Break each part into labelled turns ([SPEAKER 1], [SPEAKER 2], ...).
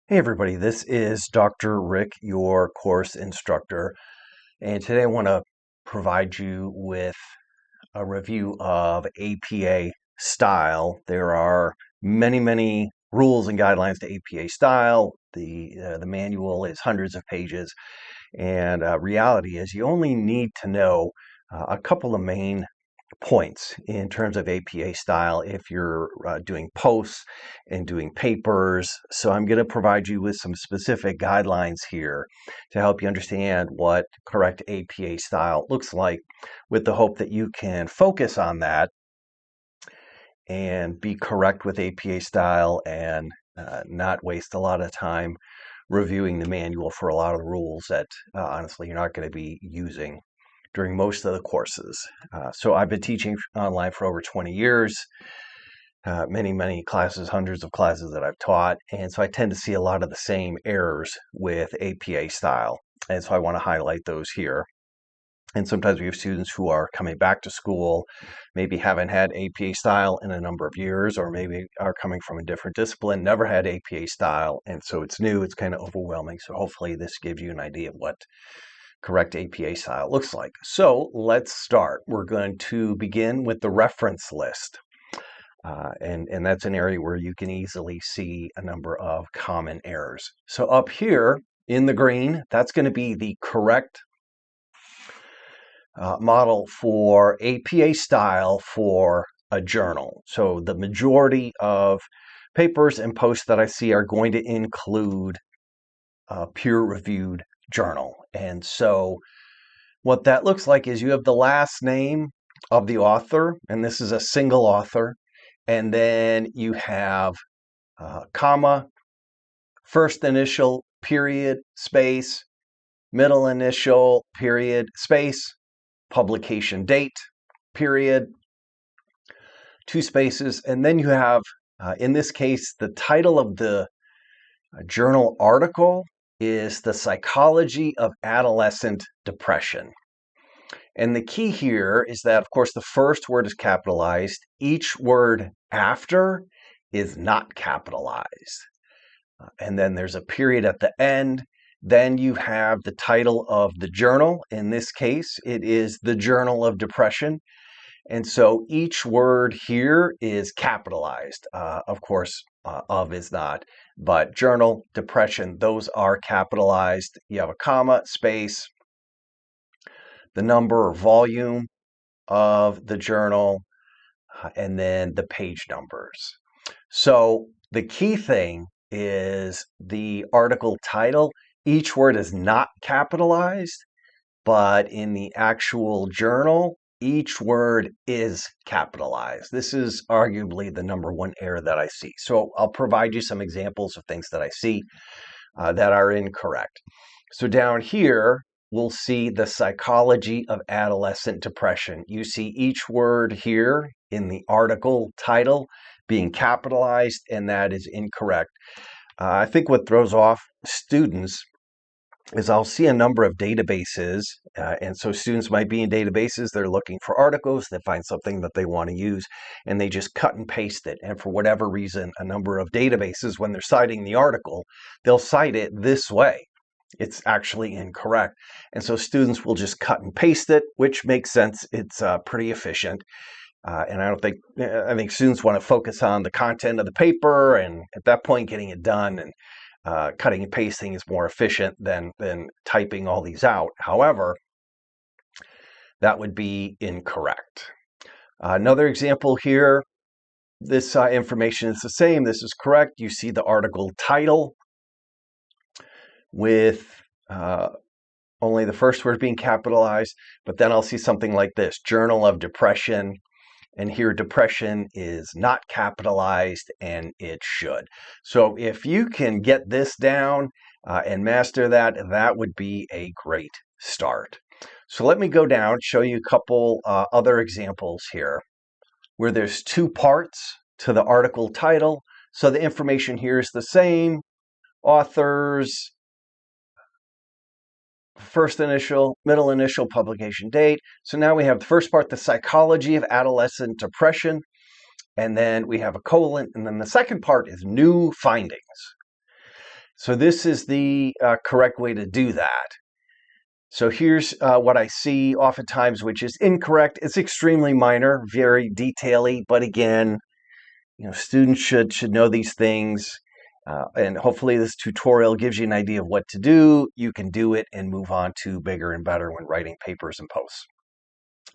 [SPEAKER 1] Hey everybody, this is Dr. Rick, your course instructor, and today I want to provide you with a review of APA style. There are many rules and guidelines to APA style. The manual is hundreds of pages, and reality is you only need to know a couple of main points in terms of APA style if you're doing posts and doing papers. So I'm going to provide you with some specific guidelines here to help you understand what correct APA style looks like, with the hope that you can focus on that and be correct with APA style and not waste a lot of time reviewing the manual for a lot of the rules that honestly you're not going to be using during most of the courses. So I've been teaching online for over 20 years, many classes, hundreds of classes that I've taught. And so I tend to see a lot of the same errors with APA style. And so I want to highlight those here. And sometimes we have students who are coming back to school, maybe haven't had APA style in a number of years, or maybe are coming from a different discipline, never had APA style. And so it's new, it's kind of overwhelming. So hopefully this gives you an idea of what correct APA style looks like. So let's start. We're going to begin with the reference list. And that's an area where you can easily see a number of common errors. So up here in the green, that's going to be the correct model for APA style for a journal. So the majority of papers and posts that I see are going to include a peer-reviewed journal. And so what that looks like is you have the last name of the author, and this is a single author, and then you have comma, first initial, period, space, middle initial, period, space, publication date, period, two spaces, and then you have, in this case, the title of the journal article is The Psychology of Adolescent Depression. And the key here is that, of course, the first word is capitalized. Each word after is not capitalized. And then there's a period at the end. Then you have the title of the journal. In this case, it is the Journal of Depression. And so each word here is capitalized. Of course, of is not, but journal, depression, those are capitalized. You have a comma, space, the number or volume of the journal, and then the page numbers. So the key thing is the article title. Each word is not capitalized, but in the actual journal, each word is capitalized. This is arguably the number one error that I see. So I'll provide you some examples of things that I see that are incorrect. So down here, we'll see the psychology of adolescent depression. You see each word here in the article title being capitalized, and that is incorrect. I think what throws off students is I'll see a number of databases, and so students might be in databases, they're looking for articles, they find something that they want to use, and they just cut and paste it. And for whatever reason, a number of databases, when they're citing the article, they'll cite it this way. It's actually incorrect. And so students will just cut and paste it, which makes sense. It's pretty efficient. And I think students want to focus on the content of the paper, and at that point, getting it done. And cutting and pasting is more efficient than typing all these out. However, that would be incorrect. Another example here, this information is the same. This is correct. You see the article title with only the first word being capitalized, but then I'll see something like this, Journal of Depression. And here depression is not capitalized, and it should. So if you can get this down and master that, that would be a great start. So let me go down, show you a couple other examples here where there's two parts to the article title. So the information here is the same. Authors, first initial, middle initial, publication date. So now we have the first part, the psychology of adolescent depression, and then we have a colon, and then the second part is new findings. So this is the correct way to do that. So here's what I see oftentimes, which is incorrect. It's extremely minor, very detaily, but again, students should know these things. And hopefully this tutorial gives you an idea of what to do. You can do it and move on to bigger and better when writing papers and posts.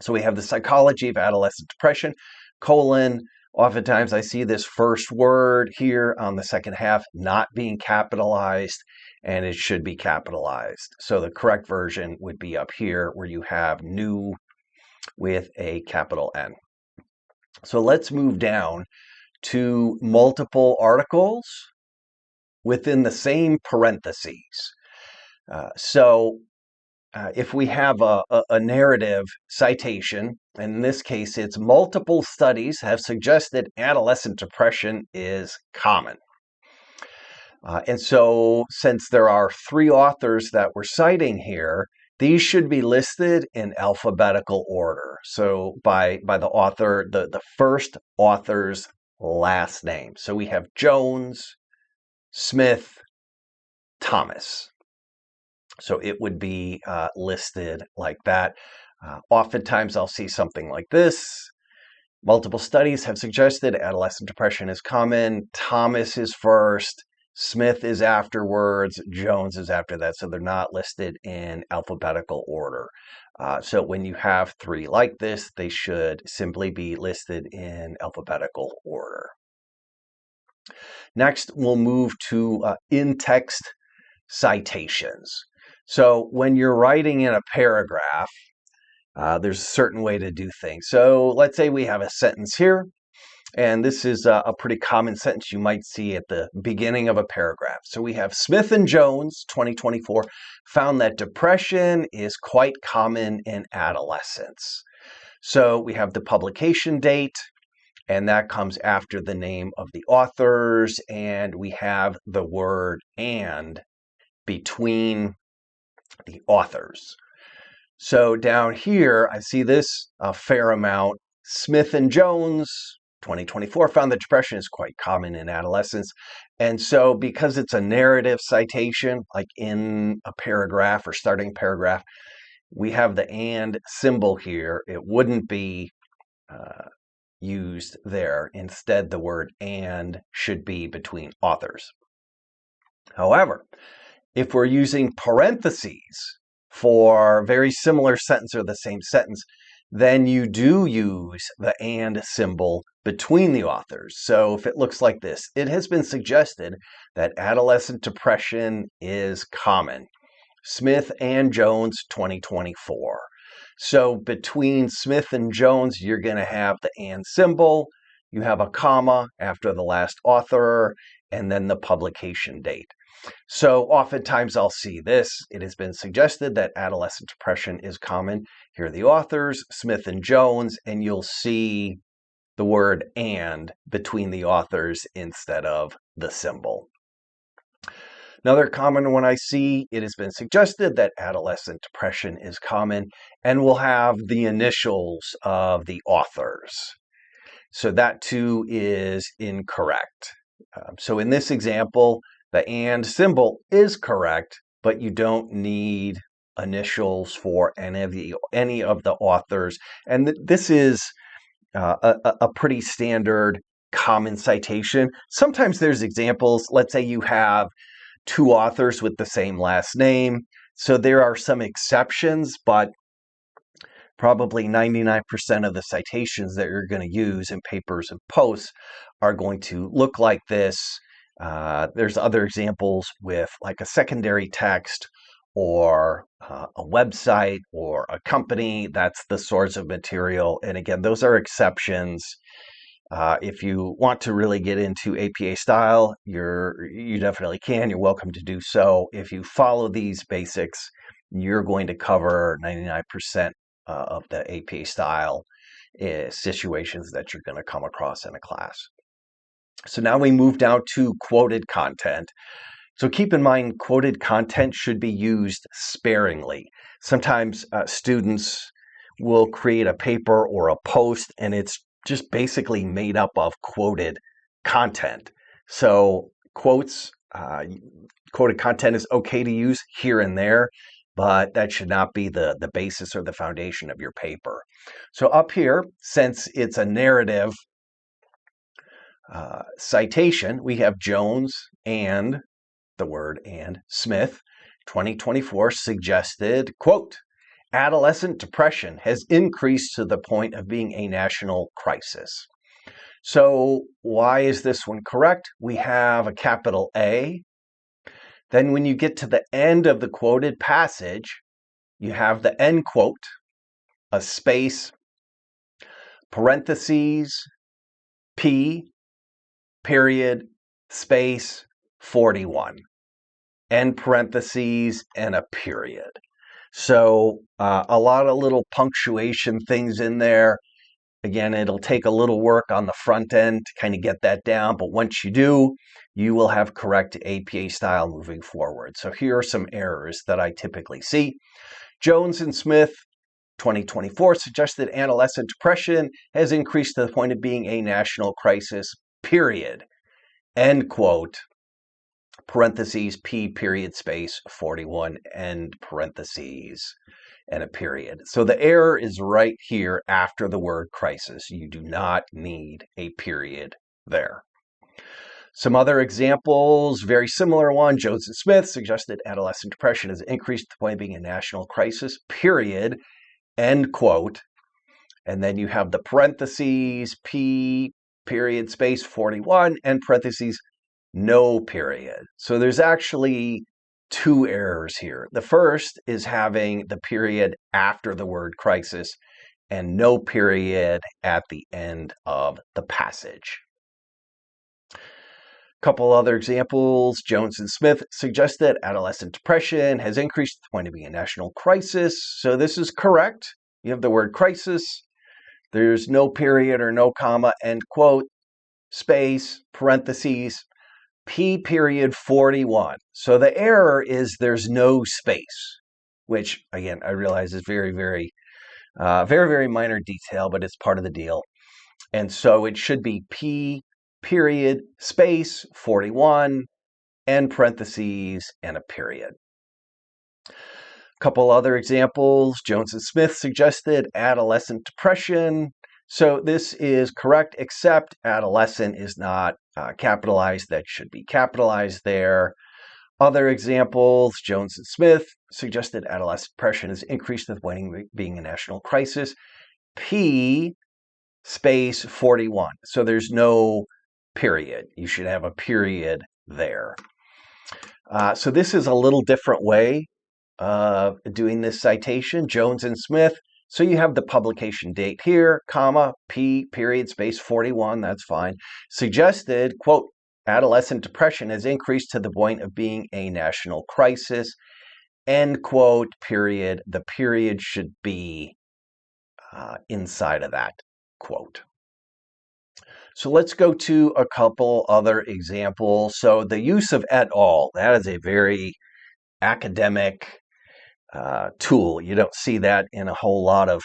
[SPEAKER 1] So we have the psychology of adolescent depression, colon. Oftentimes I see this first word here on the second half not being capitalized, and it should be capitalized. So the correct version would be up here where you have new with a capital N. So let's move down to multiple articles within the same parentheses. If we have a narrative citation, and in this case it's multiple studies have suggested adolescent depression is common. And so since there are 3 authors that we're citing here, these should be listed in alphabetical order. So by the author, the first author's last name. So we have Jones, Smith, Thomas. So it would be listed like that. Oftentimes I'll see something like this. Multiple studies have suggested adolescent depression is common. Thomas is first. Smith is afterwards. Jones is after that. So they're not listed in alphabetical order. So when you have 3 like this, they should simply be listed in alphabetical order. Next, we'll move to in-text citations. So when you're writing in a paragraph, there's a certain way to do things. So let's say we have a sentence here, and this is a pretty common sentence you might see at the beginning of a paragraph. So we have Smith and Jones, 2024, found that depression is quite common in adolescents. So we have the publication date, and that comes after the name of the authors, and we have the word "and" between the authors. So down here, I see this a fair amount. Smith and Jones, 2024, found that depression is quite common in adolescents. And so because it's a narrative citation, like in a paragraph or starting paragraph, we have the "and" symbol here. It wouldn't be used there. Instead, the word "and" should be between authors. However, if we're using parentheses for very similar sentence or the same sentence, then you do use the "and" symbol between the authors. So if it looks like this, it has been suggested that adolescent depression is common. Smith and Jones, 2024. So between Smith and Jones, you're going to have the "and" symbol. You have a comma after the last author, and then the publication date. So oftentimes I'll see this. It has been suggested that adolescent depression is common. Here are the authors, Smith and Jones, and you'll see the word "and" between the authors instead of the symbol. Another common one I see, it has been suggested that adolescent depression is common, and we'll have the initials of the authors. So that too is incorrect. So in this example, the "and" symbol is correct, but you don't need initials for any of the authors. And this is a pretty standard common citation. Sometimes there's examples. Let's say you have 2 authors with the same last name. So there are some exceptions, but probably 99% of the citations that you're going to use in papers and posts are going to look like this. There's other examples with like a secondary text or a website or a company. That's the source of material. And again, those are exceptions. If you want to really get into APA style, you definitely can. You're welcome to do so. If you follow these basics, you're going to cover 99% of the APA style situations that you're going to come across in a class. So now we move down to quoted content. So keep in mind, quoted content should be used sparingly. Sometimes students will create a paper or a post, and it's just basically made up of quoted content. So quotes Quoted content is okay to use here and there, but that should not be the basis or the foundation of your paper. So up here, since it's a narrative citation, we have Jones and the word and Smith, 2024, suggested, quote, adolescent depression has increased to the point of being a national crisis. So why is this one correct? We have a capital A. Then when you get to the end of the quoted passage, you have the end quote, a space, parentheses, P, period, space, 41, end parentheses, and a period. So a lot of little punctuation things in there. Again, it'll take a little work on the front end to kind of get that down, but once you do, you will have correct APA style moving forward. So here are some errors that I typically see. Jones and Smith, 2024, suggested adolescent depression has increased to the point of being a national crisis, period. End quote, parentheses, P, period, space, 41, end parentheses, and a period. So the error is right here after the word crisis. You do not need a period there. Some other examples, very similar one. Jones and Smith suggested adolescent depression has increased to the point of being a national crisis, period, end quote. And then you have the parentheses, P, period, space, 41, end parentheses, no period. So there's actually two errors here. The first is having the period after the word crisis and no period at the end of the passage. Couple other examples. Jones and Smith suggested adolescent depression has increased to the point of being a national crisis. So this is correct. You have the word crisis. There's no period or no comma, end quote, space, parentheses, P period 41. So the error is there's no space, which again, I realize is very, very minor detail, but it's part of the deal. And so it should be P period, space, 41, end parentheses, and a period. Couple other examples. Jones and Smith suggested adolescent depression. So this is correct, except adolescent is not capitalized. That should be capitalized there. Other examples, Jones and Smith suggested adolescent depression has increased to the point of being a national crisis. P space 41. So there's no period. You should have a period there. So this is a little different way of doing this citation. Jones and Smith. So you have the publication date here, comma, P, period, space, 41, that's fine. Suggested, quote, adolescent depression has increased to the point of being a national crisis, end quote, period. The period should be inside of that quote. So let's go to a couple other examples. So the use of et al., that is a very academic tool. You don't see that in a whole lot of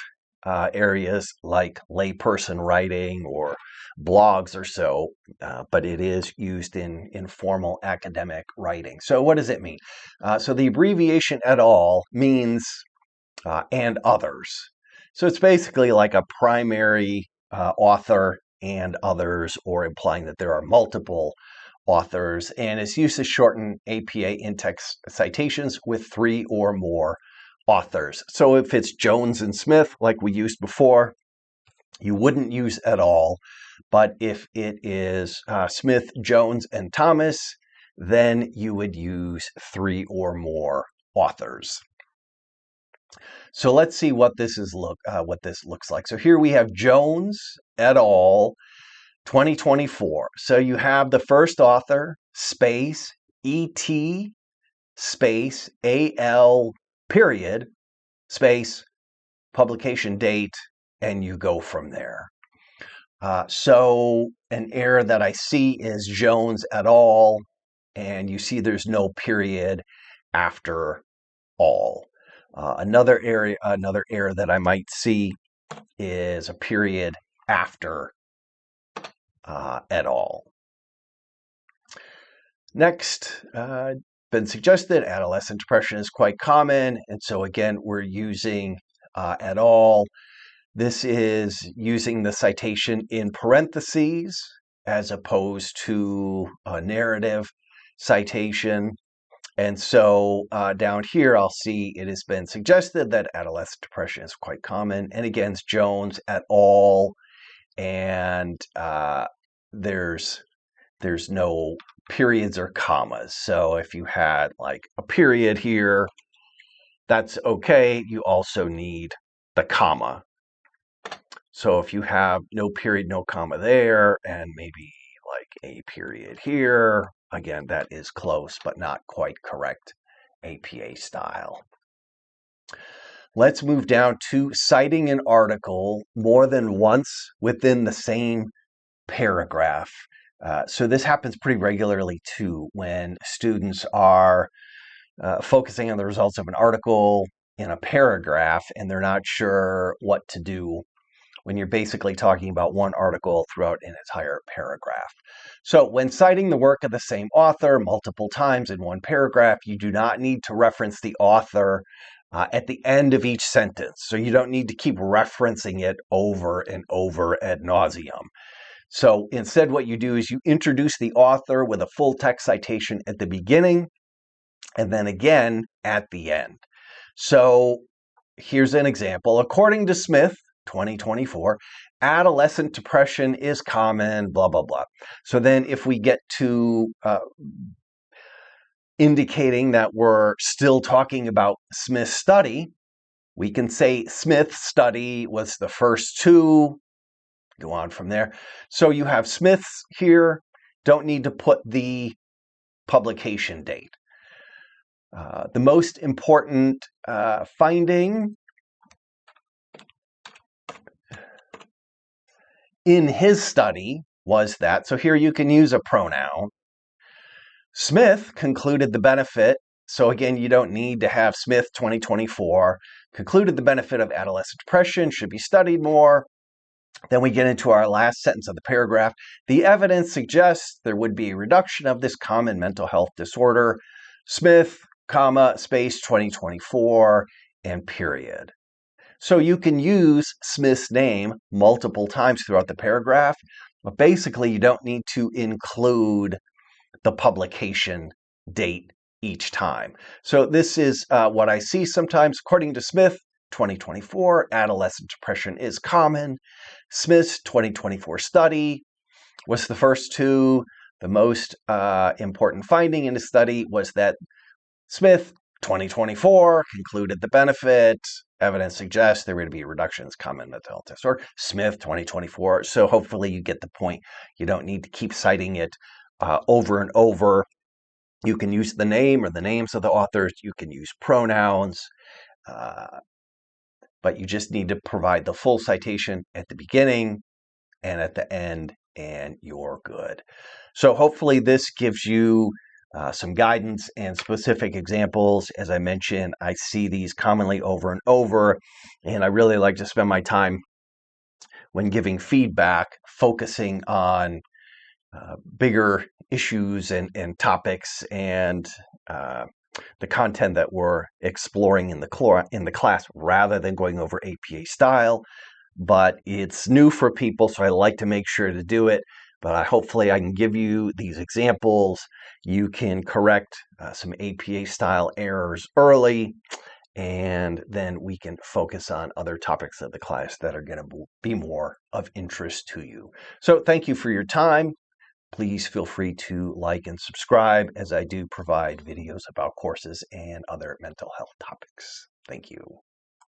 [SPEAKER 1] areas like layperson writing or blogs or so, but it is used in formal academic writing. So what does it mean? So the abbreviation et al. Means and others. So it's basically like a primary author and others, or implying that there are multiple authors, and it's used to shorten APA in-text citations with 3 or more authors. So if it's Jones and Smith, like we used before, you wouldn't use et al. But if it is Smith, Jones, and Thomas, then you would use 3 or more authors. So let's see what this looks like. So here we have Jones et al. 2024. So you have the first author, space, ET, space, AL, period, space, publication date, and you go from there. So an error that I see is Jones et al., and you see there's no period after all. Another error that I might see is a period after et al. Next, been suggested, adolescent depression is quite common. And so again, we're using et al. This is using the citation in parentheses as opposed to a narrative citation. And so down here, I'll see it has been suggested that adolescent depression is quite common. And again, it's Jones et al. And there's no periods or commas. So if you had like a period here, that's okay. You also need the comma. So if you have no period, no comma there, and maybe like a period here, again, that is close, but not quite correct APA style. Let's move down to citing an article more than once within the same paragraph. So this happens pretty regularly too when students are focusing on the results of an article in a paragraph and they're not sure what to do when you're basically talking about one article throughout an entire paragraph. So when citing the work of the same author multiple times in one paragraph, you do not need to reference the author at the end of each sentence. So you don't need to keep referencing it over and over ad nauseum. So instead, what you do is you introduce the author with a full text citation at the beginning and then again at the end. So here's an example. According to Smith, 2024, adolescent depression is common, blah, blah, blah. So then if we get to indicating that we're still talking about Smith's study, we can say Smith's study was the first two, go on from there. So you have Smith's here, don't need to put the publication date. The most important finding in his study was that, so here you can use a pronoun. Smith concluded the benefit, so again, you don't need to have Smith 2024, concluded the benefit of adolescent depression should be studied more. Then we get into our last sentence of the paragraph. The evidence suggests there would be a reduction of this common mental health disorder. Smith, comma, space 2024, and period. So you can use Smith's name multiple times throughout the paragraph, but basically you don't need to include the publication date each time. So this is what I see sometimes. According to Smith, 2024, adolescent depression is common. Smith's 2024 study was the first two. The most important finding in the study was that Smith, 2024, concluded the benefit. Evidence suggests there would be reductions common mental health disorder. Smith, 2024. So hopefully you get the point. You don't need to keep citing it over and over. You can use the name or the names of the authors. You can use pronouns. But you just need to provide the full citation at the beginning and at the end, and you're good. So hopefully this gives you some guidance and specific examples. As I mentioned, I see these commonly over and over, and I really like to spend my time when giving feedback focusing on bigger issues and topics and the content that we're exploring in the class rather than going over APA style. But it's new for people, so I like to make sure to do it. But hopefully I can give you these examples. You can correct some APA style errors early, and then we can focus on other topics of the class that are going to be more of interest to you. So thank you for your time. Please feel free to like and subscribe as I do provide videos about courses and other mental health topics. Thank you.